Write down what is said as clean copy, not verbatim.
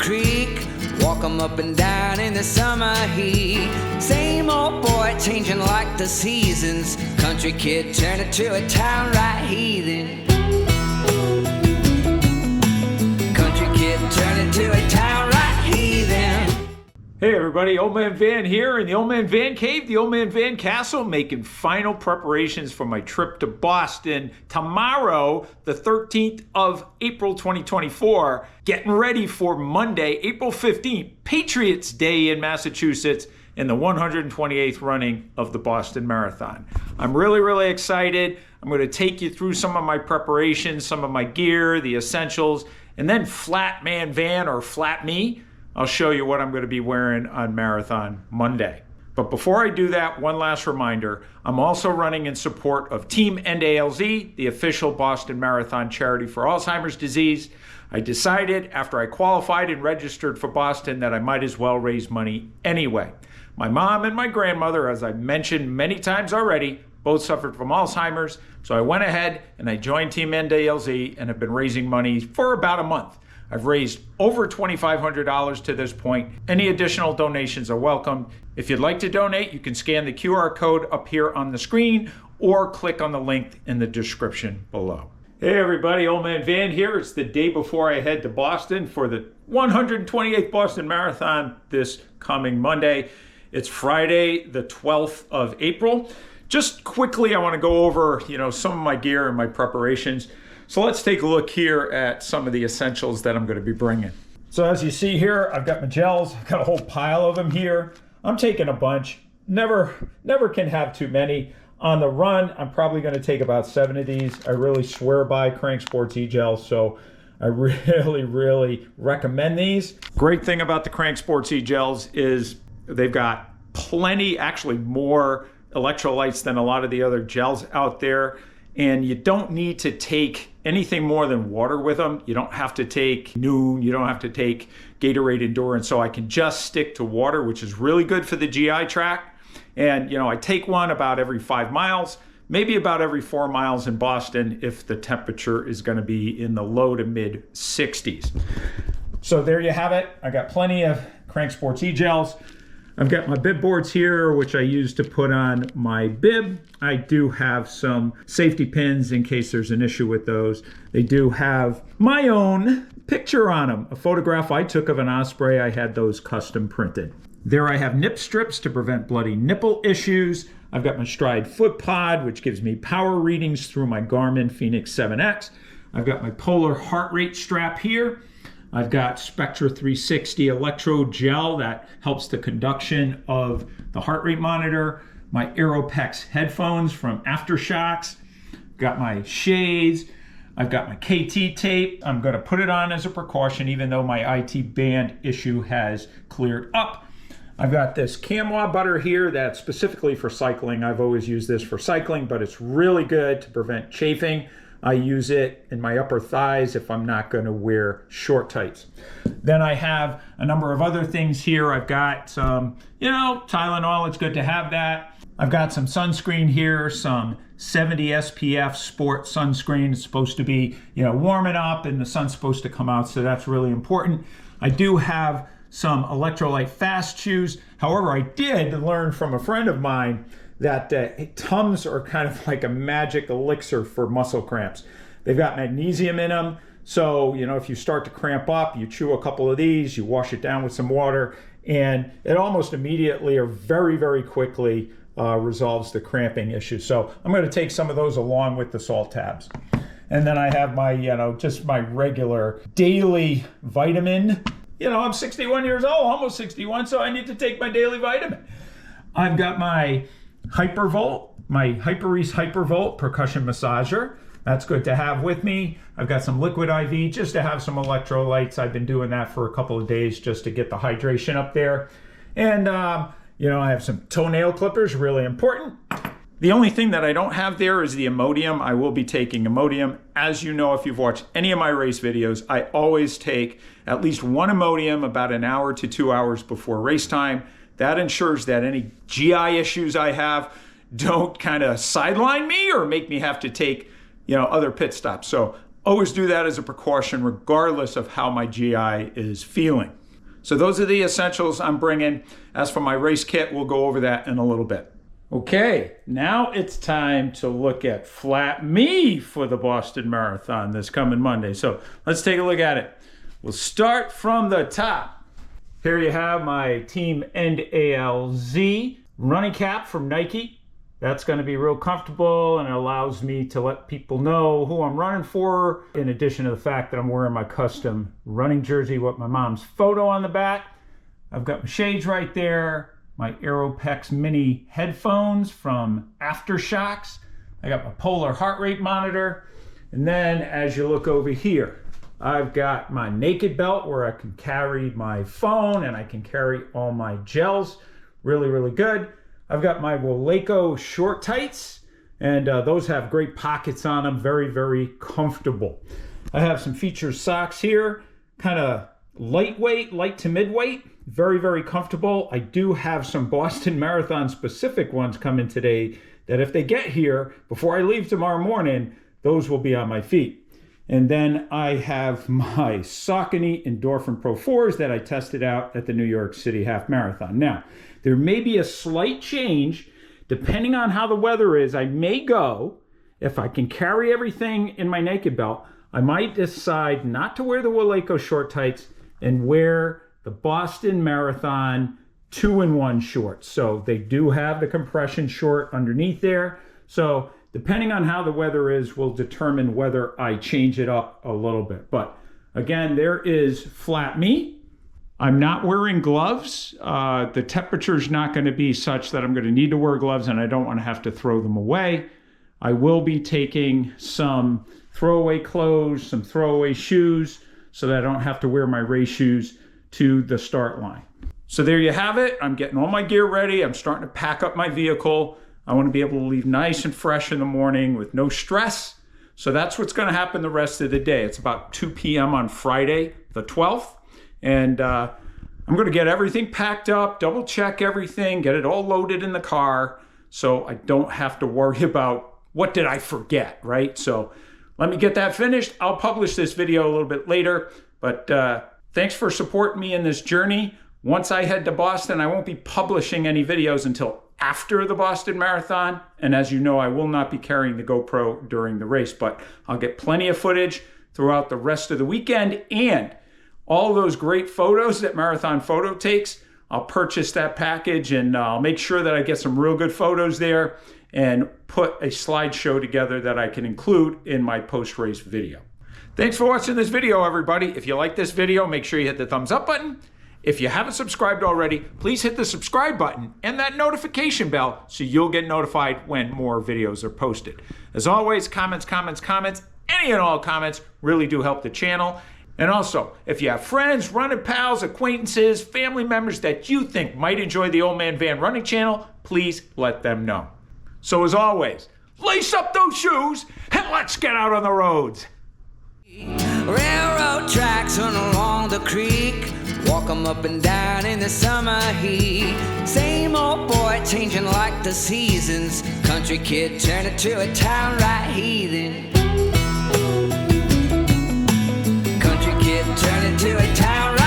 creek. Walk 'em up and down in the summer heat. Same old boy changing like the seasons. Country kid turning to a town right heathen. Country kid turning to a town right heathen. Hey everybody, Old Man Van here in the Old Man Van Cave, the Old Man Van Castle, making final preparations for my trip to Boston tomorrow, the 13th of April 2024. Getting ready for Monday, April 15th, Patriots Day in Massachusetts, and the 128th running of the Boston Marathon. I'm really excited. I'm going to take you through some of my preparations, some of my gear, the essentials, and then Flat Man Van or Flat Me. I'll show you what I'm going to be wearing on Marathon Monday. But before I do that, one last reminder, I'm also running in support of Team END ALZ, the official Boston Marathon charity for Alzheimer's disease. I decided after I qualified and registered for Boston that I might as well raise money anyway. My mom and my grandmother, as I've mentioned many times already, both suffered from Alzheimer's. So I went ahead and I joined Team END ALZ and have been raising money for about a month. I've raised over $2,500 to this point. Any additional donations are welcome. If you'd like to donate, you can scan the QR code up here on the screen or click on the link in the description below. Hey everybody, Old Man Van here. It's the day before I head to Boston for the 128th Boston Marathon this coming Monday. It's Friday, the 12th of April. Just quickly, I want to go over, some of my gear and my preparations. So let's take a look here at some of the essentials that I'm going to be bringing. So as you see here, I've got my gels. I've got a whole pile of them here. I'm taking a bunch. Never can have too many. On the run, I'm probably going to take about 7 of these. I really swear by Crank Sports E-Gels, so I really recommend these. Great thing about the Crank Sports E-Gels is they've got plenty, actually more electrolytes than a lot of the other gels out there. And you don't need to take anything more than water with them. You don't have to take Noon, you don't have to take Gatorade Endurance. So I can just stick to water, which is really good for the GI tract. And I take one about every 5 miles, maybe about every 4 miles in Boston if the temperature is going to be in the low to mid 60s. So there you have it. I got plenty of Crank Sports E-Gels. I've got my bib boards here, which I use to put on my bib. I do have some safety pins in case there's an issue with those. They do have my own picture on them, a photograph I took of an osprey. I had those custom printed. There I have nip strips to prevent bloody nipple issues. I've got my Stride foot pod, which gives me power readings through my Garmin Fenix 7X. I've got my Polar heart rate strap here. I've got Spectra 360 electrode gel that helps the conduction of the heart rate monitor. My Aeropex headphones from Aftershocks. Got my shades. I've got my KT tape. I'm going to put it on as a precaution even though my IT band issue has cleared up. I've got this Camois butter here that's specifically for cycling. I've always used this for cycling, but it's really good to prevent chafing. I use it in my upper thighs if I'm not going to wear short tights. Then I have a number of other things here. I've got some, Tylenol. It's good to have that. I've got some sunscreen here, some 70 SPF sport sunscreen. It's supposed to be, warming up and the sun's supposed to come out, so that's really important. I do have some electrolyte fast chews. However, I did learn from a friend of mine that Tums are kind of like a magic elixir for muscle cramps. They've got magnesium in them. So, if you start to cramp up, you chew a couple of these, you wash it down with some water, and it almost immediately or very quickly resolves the cramping issue. So I'm going to take some of those along with the salt tabs. And then I have my, just my regular daily vitamin. I'm 61 years old, almost 61, so I need to take my daily vitamin. I've got my Hypervolt, my Hyperease Hypervolt percussion massager. That's good to have with me. I've got some liquid IV just to have some electrolytes. I've been doing that for a couple of days just to get the hydration up there. And, I have some toenail clippers, really important. The only thing that I don't have there is the Imodium. I will be taking Imodium. As you know, if you've watched any of my race videos, I always take at least one Imodium about an hour to 2 hours before race time. That ensures that any GI issues I have don't kind of sideline me or make me have to take, other pit stops. So always do that as a precaution regardless of how my GI is feeling. So those are the essentials I'm bringing. As for my race kit, we'll go over that in a little bit. Okay, now it's time to look at Flat Me for the Boston Marathon this coming Monday. So let's take a look at it. We'll start from the top. Here you have my Team END ALZ running cap from Nike. That's going to be real comfortable and it allows me to let people know who I'm running for, in addition to the fact that I'm wearing my custom running jersey with my mom's photo on the back. I've got my shades right there, my Aeropex mini headphones from Aftershocks. I got my polar heart rate monitor. And then as you look over here, I've got my naked belt where I can carry my phone and I can carry all my gels. Really, really good. I've got my Woleco short tights, and those have great pockets on them. Very, very comfortable. I have some featured socks here, kind of lightweight, light to midweight. Very, very comfortable. I do have some Boston Marathon specific ones coming today that if they get here before I leave tomorrow morning, those will be on my feet. And then I have my Saucony Endorphin Pro 4s that I tested out at the New York City Half Marathon. Now, there may be a slight change depending on how the weather is. I may go, if I can carry everything in my naked belt, I might decide not to wear the Woleco short tights and wear the Boston Marathon 2-in-1 shorts. So they do have the compression short underneath there. So depending on how the weather is will determine whether I change it up a little bit. But again, there is Flat Me. I'm not wearing gloves. The temperature is not going to be such that I'm going to need to wear gloves and I don't want to have to throw them away. I will be taking some throwaway clothes, some throwaway shoes so that I don't have to wear my race shoes to the start line. So there you have it. I'm getting all my gear ready. I'm starting to pack up my vehicle. I want to be able to leave nice and fresh in the morning with no stress. So that's what's going to happen the rest of the day. It's about 2 p.m. on Friday, the 12th. And I'm going to get everything packed up, double check everything, get it all loaded in the car so I don't have to worry about what did I forget, right? So let me get that finished. I'll publish this video a little bit later, but thanks for supporting me in this journey. Once I head to Boston, I won't be publishing any videos until after the Boston Marathon. And as you know, I will not be carrying the GoPro during the race, but I'll get plenty of footage throughout the rest of the weekend. And all those great photos that Marathon Photo takes, I'll purchase that package and I'll make sure that I get some real good photos there and put a slideshow together that I can include in my post-race video. Thanks for watching this video, everybody. If you like this video, make sure you hit the thumbs up button. If you haven't subscribed already, please hit the subscribe button and that notification bell so you'll get notified when more videos are posted. As always, comments, any and all comments really do help the channel. And also, if you have friends, running pals, acquaintances, family members that you think might enjoy the Old Man Van running channel, please let them know. So as always, lace up those shoes and let's get out on the roads. Railroad tracks run along the creek, walk 'em up and down in the summer heat. Same old boy changing like the seasons, country kid turning to a town right heathen. Country kid turning to a town